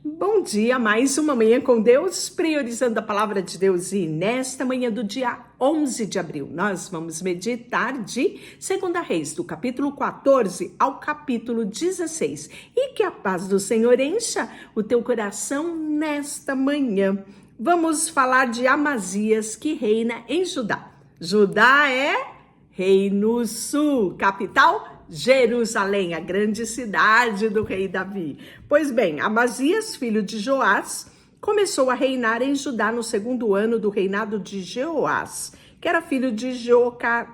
Bom dia, mais uma manhã com Deus, priorizando a palavra de Deus. E nesta manhã do dia 11 de abril, nós vamos meditar de 2 Reis, do capítulo 14 ao capítulo 16. E que a paz do Senhor encha o teu coração nesta manhã. Vamos falar de Amazias, que reina em Judá. Judá é Reino Sul, capital Jerusalém, a grande cidade do rei Davi. Pois bem, Amazias, filho de Joás, começou a reinar em Judá no segundo ano do reinado de Jeoás, que era filho de Jeoacás,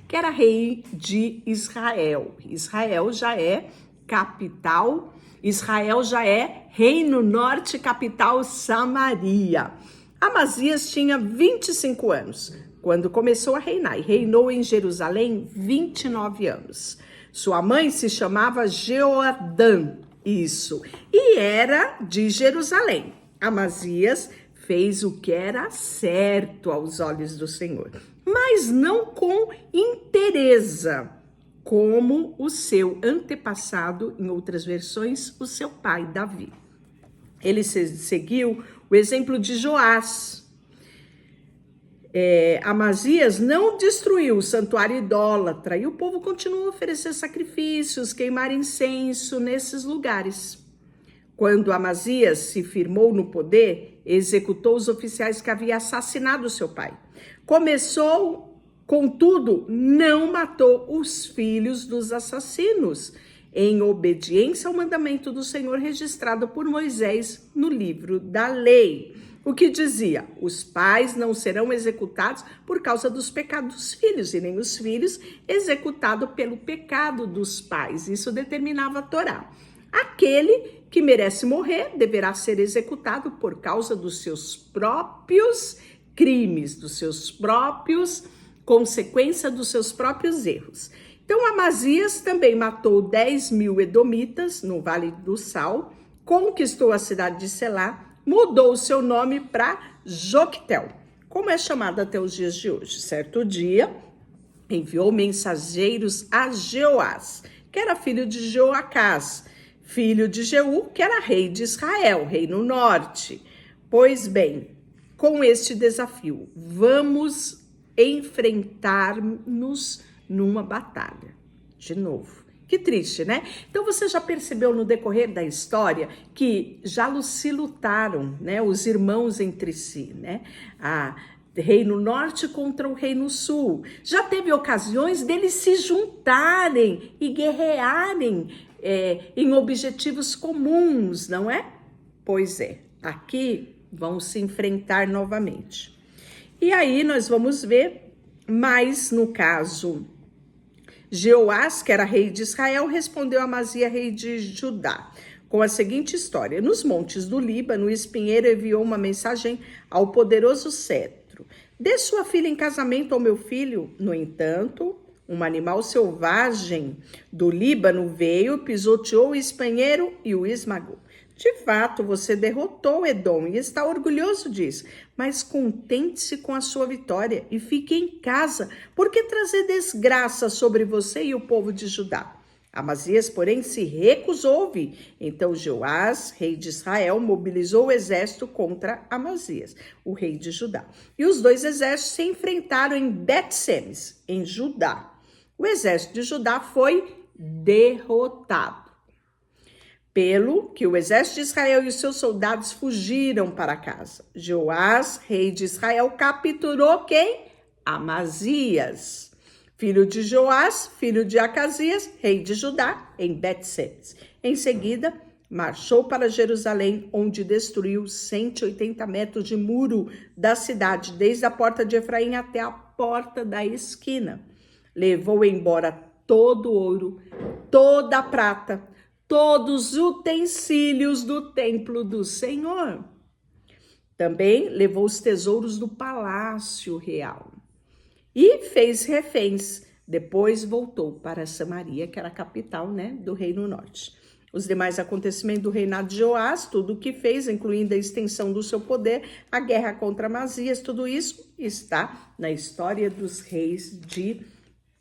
que era rei de Israel. Israel já é capital, Israel já é reino norte, capital Samaria. Amazias tinha 25 anos quando começou a reinar, e reinou em Jerusalém 29 anos. Sua mãe se chamava Jeoadã, e era de Jerusalém. Amazias fez o que era certo aos olhos do Senhor, mas não com inteireza, como o seu antepassado, em outras versões, o seu pai Davi. Ele seguiu o exemplo de Joás. Amazias não destruiu o santuário idólatra e o povo continuou a oferecer sacrifícios, queimar incenso nesses lugares. Quando Amazias se firmou no poder, executou os oficiais que haviam assassinado seu pai. Contudo, não matou os filhos dos assassinos, em obediência ao mandamento do Senhor registrado por Moisés no livro da lei. O que dizia: os pais não serão executados por causa dos pecados dos filhos, e nem os filhos executados pelo pecado dos pais. Isso determinava a Torá. Aquele que merece morrer deverá ser executado por causa dos seus próprios crimes, consequência dos seus próprios erros. Então, Amazias também matou 10.000 edomitas no Vale do Sal, conquistou a cidade de Selá, mudou o seu nome para Joctel, como é chamado até os dias de hoje. Certo dia, enviou mensageiros a Jeoás, que era filho de Joacás, filho de Jeú, que era rei de Israel, reino norte. Pois bem, com este desafio, vamos enfrentar-nos numa batalha. De novo. Que triste, né? Então você já percebeu no decorrer da história que já se lutaram, né, os irmãos entre si, né? Reino Norte contra o Reino Sul. Já teve ocasiões deles se juntarem e guerrearem em objetivos comuns, não é? Pois é, aqui vão se enfrentar novamente. E aí nós vamos ver, mas no caso, Jeoás, que era rei de Israel, respondeu a Amazias, rei de Judá, com a seguinte história: nos montes do Líbano, o espinheiro enviou uma mensagem ao poderoso cetro: dê sua filha em casamento ao meu filho. No entanto, um animal selvagem do Líbano veio, pisoteou o espinheiro e o esmagou. De fato, você derrotou Edom e está orgulhoso disso, mas contente-se com a sua vitória e fique em casa, porque trazer desgraça sobre você e o povo de Judá. Amazias, porém, se recusou a ouvir. Então Joás, rei de Israel, mobilizou o exército contra Amazias, o rei de Judá. E os dois exércitos se enfrentaram em Bet-Semes, em Judá. O exército de Judá foi derrotado, pelo que o exército de Israel e os seus soldados fugiram para casa. Joás, rei de Israel, capturou quem? Amazias, filho de Joás, filho de Acasias, rei de Judá, em Bet-Semes. Em seguida, marchou para Jerusalém, onde destruiu 180 metros de muro da cidade, desde a porta de Efraim até a porta da esquina. Levou embora todo o ouro, toda a prata, todos os utensílios do templo do Senhor. Também levou os tesouros do palácio real e fez reféns. Depois voltou para Samaria, que era a capital, né, do Reino Norte. Os demais acontecimentos do reinado de Joás, tudo o que fez, incluindo a extensão do seu poder, a guerra contra Amazias, tudo isso está na história dos reis de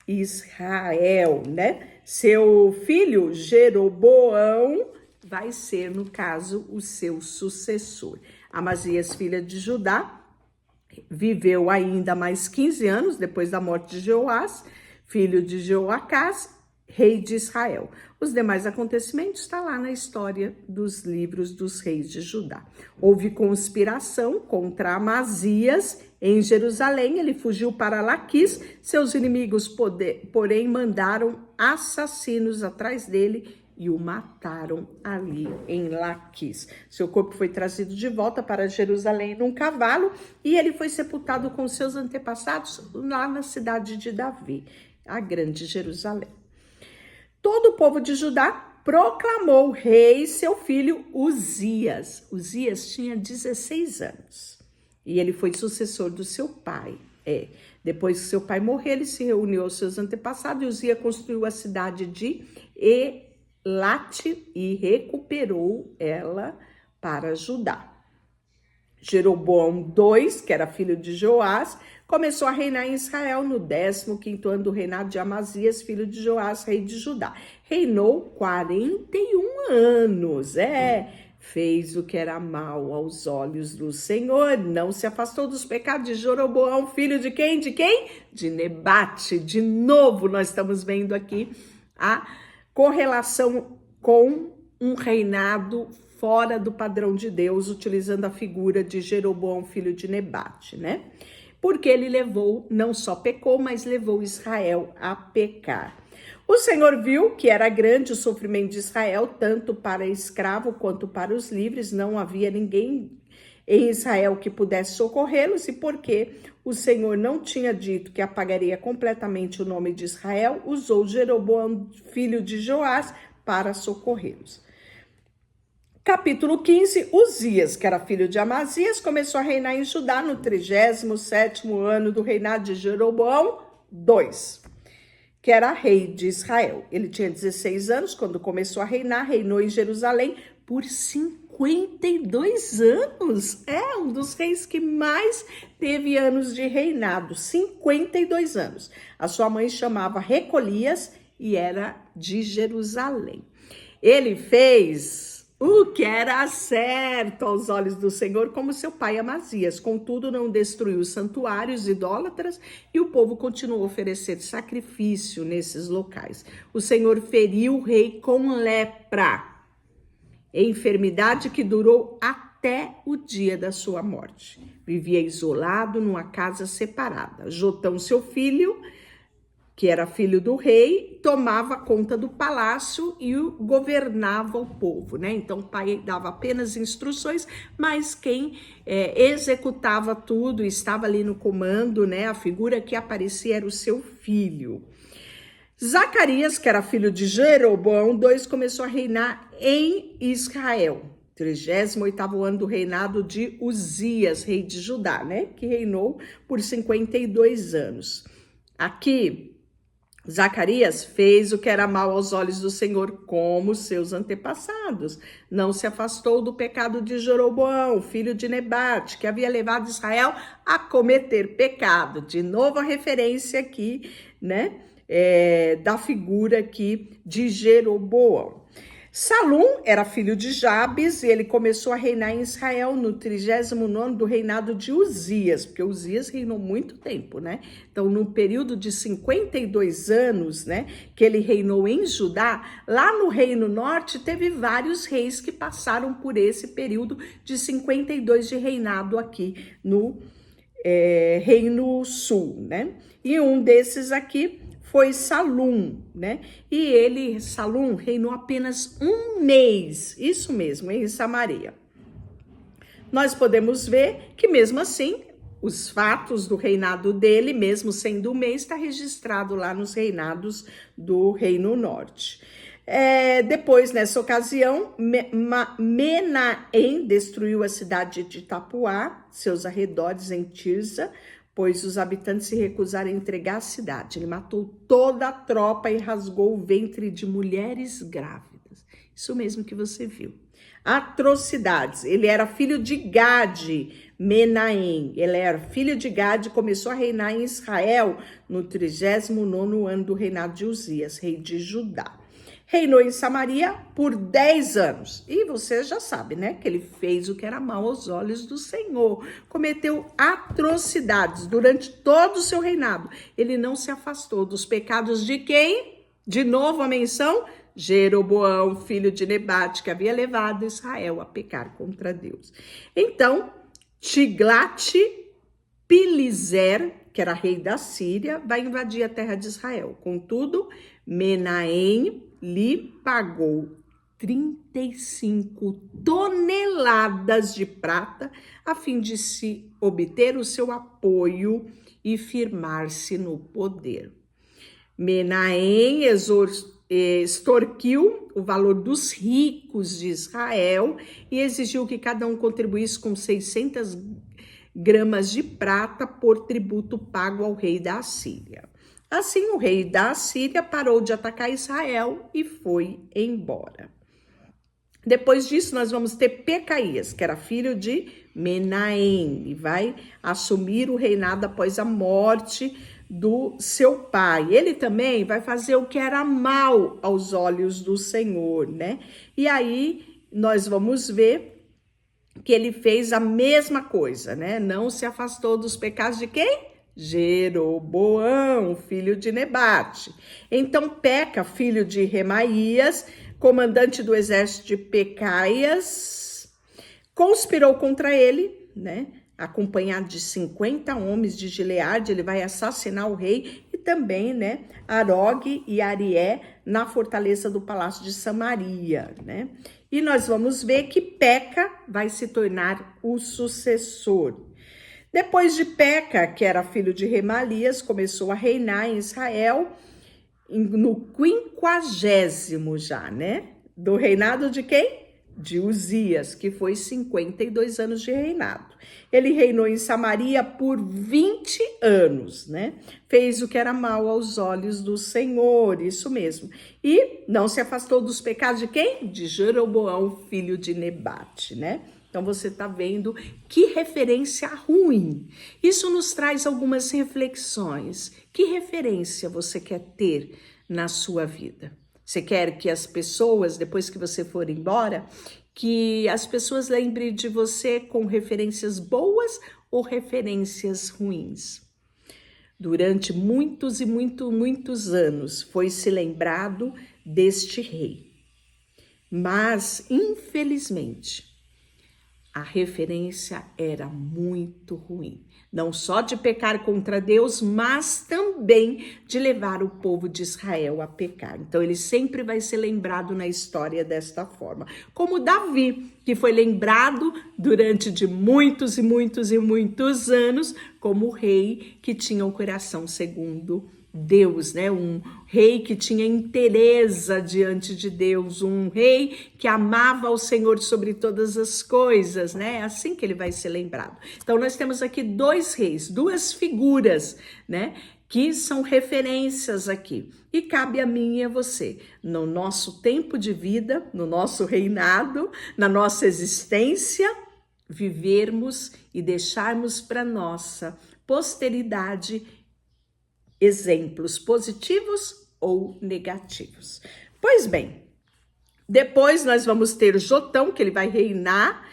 Israel, né? Seu filho Jeroboão vai ser, no caso, o seu sucessor. Amazias, filha de Judá, viveu ainda mais 15 anos depois da morte de Jeoás, filho de Jeoacás, rei de Israel. Os demais acontecimentos estão lá na história dos livros dos reis de Judá. Houve conspiração contra Amazias em Jerusalém, ele fugiu para Laquis, seus inimigos, porém, mandaram assassinos atrás dele e o mataram ali em Laquis. Seu corpo foi trazido de volta para Jerusalém num cavalo e ele foi sepultado com seus antepassados lá na cidade de Davi, a grande Jerusalém. Todo o povo de Judá proclamou rei seu filho Uzias. Uzias tinha 16 anos e ele foi sucessor do seu pai. Depois que seu pai morreu, ele se reuniu aos seus antepassados e Uzias construiu a cidade de Elate e recuperou ela para Judá. Jeroboão II, que era filho de Joás, começou a reinar em Israel no 15º ano do reinado de Amazias, filho de Joás, rei de Judá. Reinou 41 anos, fez o que era mal aos olhos do Senhor, não se afastou dos pecados de Jeroboão, filho de quem? De quem? De Nebate. De novo, nós estamos vendo aqui a correlação com um reinado fora do padrão de Deus, utilizando a figura de Jeroboão, filho de Nebate, né? Porque ele não só pecou, mas levou Israel a pecar. O Senhor viu que era grande o sofrimento de Israel, tanto para escravo quanto para os livres, não havia ninguém em Israel que pudesse socorrê-los, e porque o Senhor não tinha dito que apagaria completamente o nome de Israel, usou Jeroboão, filho de Joás, para socorrê-los. Capítulo 15, Uzias, que era filho de Amazias, começou a reinar em Judá no 37º ano do reinado de Jeroboão II, que era rei de Israel. Ele tinha 16 anos quando começou a reinar, reinou em Jerusalém por 52 anos. Um dos reis que mais teve anos de reinado, 52 anos. A sua mãe chamava Recolias e era de Jerusalém. Ele fez o que era certo aos olhos do Senhor, como seu pai Amazias. Contudo, não destruiu os santuários idólatras e o povo continuou a oferecer sacrifício nesses locais. O Senhor feriu o rei com lepra, enfermidade que durou até o dia da sua morte. Vivia isolado numa casa separada. Jotão, seu filho, que era filho do rei, tomava conta do palácio e governava o povo, né? Então o pai dava apenas instruções, mas quem executava tudo, estava ali no comando, né? A figura que aparecia era o seu filho. Zacarias, que era filho de Jeroboão II, começou a reinar em Israel. 38º ano do reinado de Uzias, rei de Judá, né? Que reinou por 52 anos. Aqui, Zacarias fez o que era mal aos olhos do Senhor, como seus antepassados. Não se afastou do pecado de Jeroboão, filho de Nebate, que havia levado Israel a cometer pecado. De novo a referência aqui, né, da figura aqui de Jeroboão. Salum era filho de Jabes e ele começou a reinar em Israel no 39º do reinado de Uzias, porque Uzias reinou muito tempo, né? Então, no período de 52 anos, né, que ele reinou em Judá, lá no Reino Norte, teve vários reis que passaram por esse período de 52 de reinado aqui no Reino Sul, né? E um desses aqui foi Salum, né? E Salum, reinou apenas um mês, isso mesmo, em Samaria. Nós podemos ver que mesmo assim, os fatos do reinado dele, mesmo sendo um mês, está registrado lá nos reinados do Reino Norte. Depois, nessa ocasião, Menahem destruiu a cidade de Tapuá, seus arredores em Tirza, pois os habitantes se recusaram a entregar a cidade. Ele matou toda a tropa e rasgou o ventre de mulheres grávidas. Isso mesmo que você viu. Atrocidades. Ele era filho de Gade, Menahem. Ele era filho de Gade, começou a reinar em Israel no 39º ano do reinado de Uzias, rei de Judá. Reinou em Samaria por 10 anos. E você já sabe, né? Que ele fez o que era mal aos olhos do Senhor. Cometeu atrocidades durante todo o seu reinado. Ele não se afastou dos pecados de quem? De novo a menção? Jeroboão, filho de Nebate, que havia levado Israel a pecar contra Deus. Então, Tiglat-Pileser, que era rei da Síria, vai invadir a terra de Israel. Contudo, Menahem lhe pagou 35 toneladas de prata a fim de se obter o seu apoio e firmar-se no poder. Menahem extorquiu o valor dos ricos de Israel e exigiu que cada um contribuísse com 600 gramas de prata por tributo pago ao rei da Assíria. Assim, o rei da Assíria parou de atacar Israel e foi embora. Depois disso, nós vamos ter Pecaías, que era filho de Menahem, e vai assumir o reinado após a morte do seu pai. Ele também vai fazer o que era mal aos olhos do Senhor, né? E aí, nós vamos ver que ele fez a mesma coisa, né? Não se afastou dos pecados de quem? Jeroboão, filho de Nebate. Então, Peca, filho de Remaías, comandante do exército de Pecaias, conspirou contra ele, né? Acompanhado de 50 homens de Gileade, ele vai assassinar o rei e também, né, Arog e Arié na fortaleza do palácio de Samaria, né? E nós vamos ver que Peca vai se tornar o sucessor. Depois de Peca, que era filho de Remalias, começou a reinar em Israel no 50º já, né? Do reinado de quem? De Uzias, que foi 52 anos de reinado. Ele reinou em Samaria por 20 anos, né? Fez o que era mal aos olhos do Senhor, isso mesmo. E não se afastou dos pecados de quem? De Jeroboão, filho de Nebate, né? Então, você está vendo que referência ruim. Isso nos traz algumas reflexões. Que referência você quer ter na sua vida? Você quer que as pessoas, depois que você for embora, que as pessoas lembrem de você com referências boas ou referências ruins? Durante muitos e muitos anos foi-se lembrado deste rei. Mas, infelizmente, a referência era muito ruim. Não só de pecar contra Deus, mas também de levar o povo de Israel a pecar. Então, ele sempre vai ser lembrado na história desta forma. Como Davi, que foi lembrado durante de muitos e muitos anos como o rei que tinha o coração segundo Deus, né? Um rei que tinha inteireza diante de Deus, um rei que amava o Senhor sobre todas as coisas, né? É assim que ele vai ser lembrado. Então, nós temos aqui dois reis, duas figuras, né? Que são referências aqui. E cabe a mim e a você, no nosso tempo de vida, no nosso reinado, na nossa existência, vivermos e deixarmos para nossa posteridade exemplos positivos ou negativos. Pois bem, depois nós vamos ter Jotão, que ele vai reinar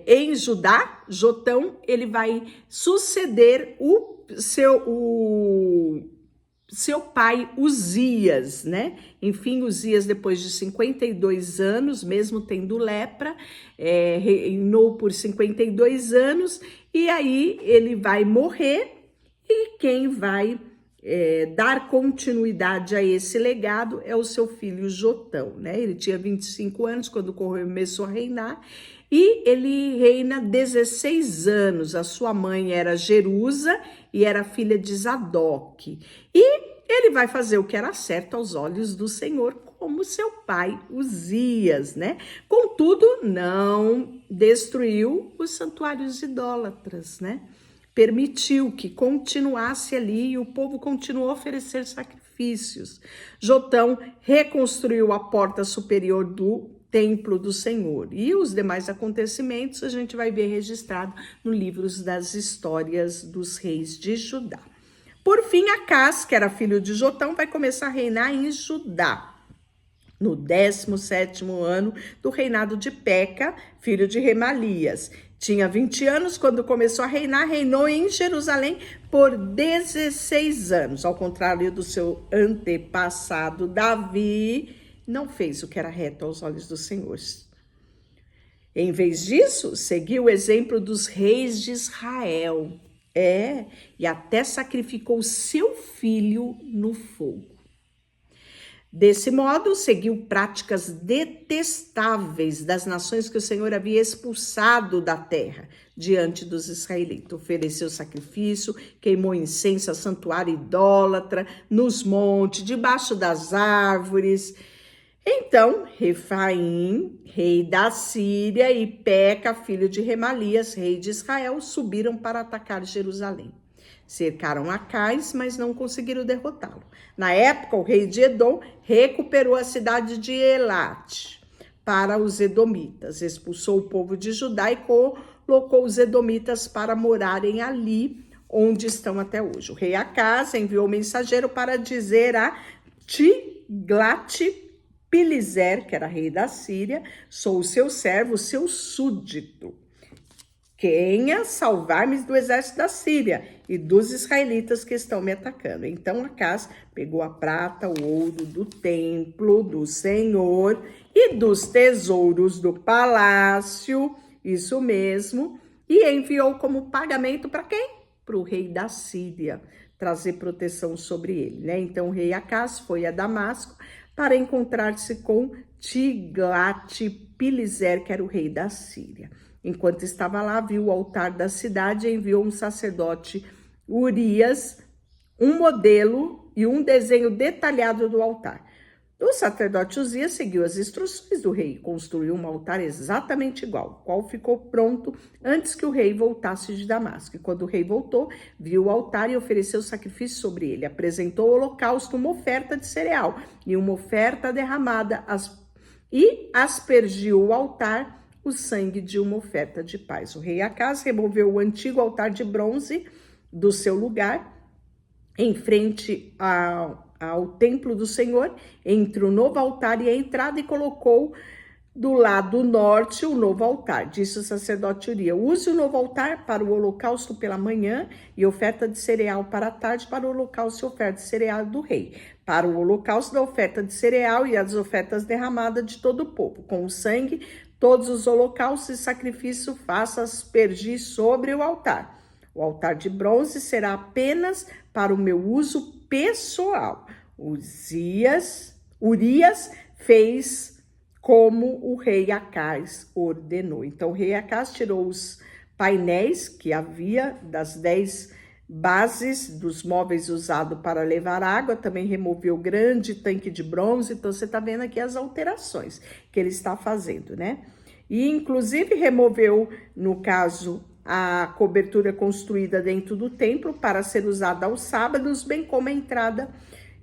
em Judá. Jotão, ele vai suceder o seu pai Uzias, né? Enfim, Uzias, depois de 52 anos, mesmo tendo lepra, reinou por 52 anos, e aí ele vai morrer. E quem vai dar continuidade a esse legado é o seu filho Jotão, né? Ele tinha 25 anos quando começou a reinar e ele reina 16 anos. A sua mãe era Jerusa e era filha de Zadok. E ele vai fazer o que era certo aos olhos do Senhor, como seu pai Uzias, né? Contudo, não destruiu os santuários idólatras, né? Permitiu que continuasse ali e o povo continuou a oferecer sacrifício sacrifícios. Jotão reconstruiu a porta superior do templo do Senhor. E os demais acontecimentos a gente vai ver registrado no livro das histórias dos reis de Judá. Por fim, Acás, que era filho de Jotão, vai começar a reinar em Judá, no 17º ano do reinado de Peca, filho de Remalias. Tinha 20 anos quando começou a reinar, reinou em Jerusalém por 16 anos. Ao contrário do seu antepassado Davi, não fez o que era reto aos olhos do Senhor. Em vez disso, seguiu o exemplo dos reis de Israel. E até sacrificou seu filho no fogo. Desse modo, seguiu práticas detestáveis das nações que o Senhor havia expulsado da terra diante dos israelitas. Ofereceu sacrifício, queimou incenso a santuário idólatra, nos montes, debaixo das árvores. Então, Refaim, rei da Síria, e Peca, filho de Remalias, rei de Israel, subiram para atacar Jerusalém. Cercaram Acás, mas não conseguiram derrotá-lo. Na época, o rei de Edom recuperou a cidade de Elat para os edomitas, expulsou o povo de Judá e colocou os edomitas para morarem ali, onde estão até hoje. O rei Acás enviou mensageiro para dizer a Tiglat-Pileser, que era rei da Síria: sou o seu servo, o seu súdito. Venha salvar-me do exército da Síria e dos israelitas que estão me atacando. Então Acás pegou a prata, o ouro do templo do Senhor e dos tesouros do palácio, isso mesmo, e enviou como pagamento para quem? Para o rei da Síria, trazer proteção sobre ele, né? Então o rei Acás foi a Damasco para encontrar-se com Tiglat-Pileser, que era o rei da Síria. Enquanto estava lá, viu o altar da cidade e enviou um sacerdote, Urias, um modelo e um desenho detalhado do altar. O sacerdote Uzias seguiu as instruções do rei e construiu um altar exatamente igual, o qual ficou pronto antes que o rei voltasse de Damasco. E quando o rei voltou, viu o altar e ofereceu sacrifício sobre ele. Apresentou o holocausto, uma oferta de cereal e uma oferta derramada, e aspergiu o altar o sangue de uma oferta de paz. O rei Acás removeu o antigo altar de bronze do seu lugar, em frente ao templo do Senhor, entre o novo altar e a entrada, e colocou do lado norte o novo altar. Disse o sacerdote Urias: use o novo altar para o holocausto pela manhã e oferta de cereal para a tarde, para o holocausto e oferta de cereal do rei, para o holocausto da oferta de cereal e as ofertas derramadas de todo o povo. Com o sangue, todos os holocaustos e sacrifício faça aspergir sobre o altar. O altar de bronze será apenas para o meu uso pessoal. Urias fez como o rei Acás ordenou. Então, o rei Acás tirou os painéis que havia das 10 bases dos móveis usados para levar água, também removeu o grande tanque de bronze. Então, você está vendo aqui as alterações que ele está fazendo, né? E, inclusive, removeu, no caso, a cobertura construída dentro do templo para ser usada aos sábados, bem como a entrada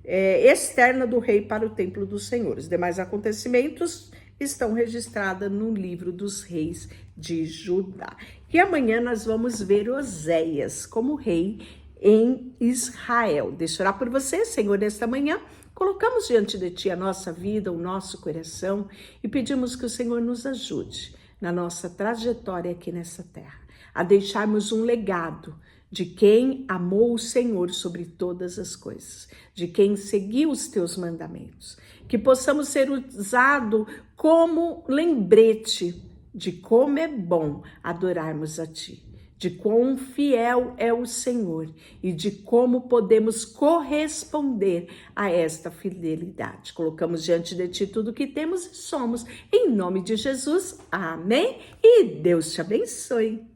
externa do rei para o templo do Senhor. Os demais acontecimentos estão registrados no livro dos reis de Judá. E amanhã nós vamos ver Oséias como rei em Israel. Deixa eu orar por você, Senhor, nesta manhã. Colocamos diante de Ti a nossa vida, o nosso coração, e pedimos que o Senhor nos ajude na nossa trajetória aqui nessa terra, a deixarmos um legado de quem amou o Senhor sobre todas as coisas, de quem seguiu os Teus mandamentos, que possamos ser usados como lembrete de como é bom adorarmos a Ti, de quão fiel é o Senhor e de como podemos corresponder a esta fidelidade. Colocamos diante de Ti tudo o que temos e somos, em nome de Jesus. Amém? E Deus te abençoe.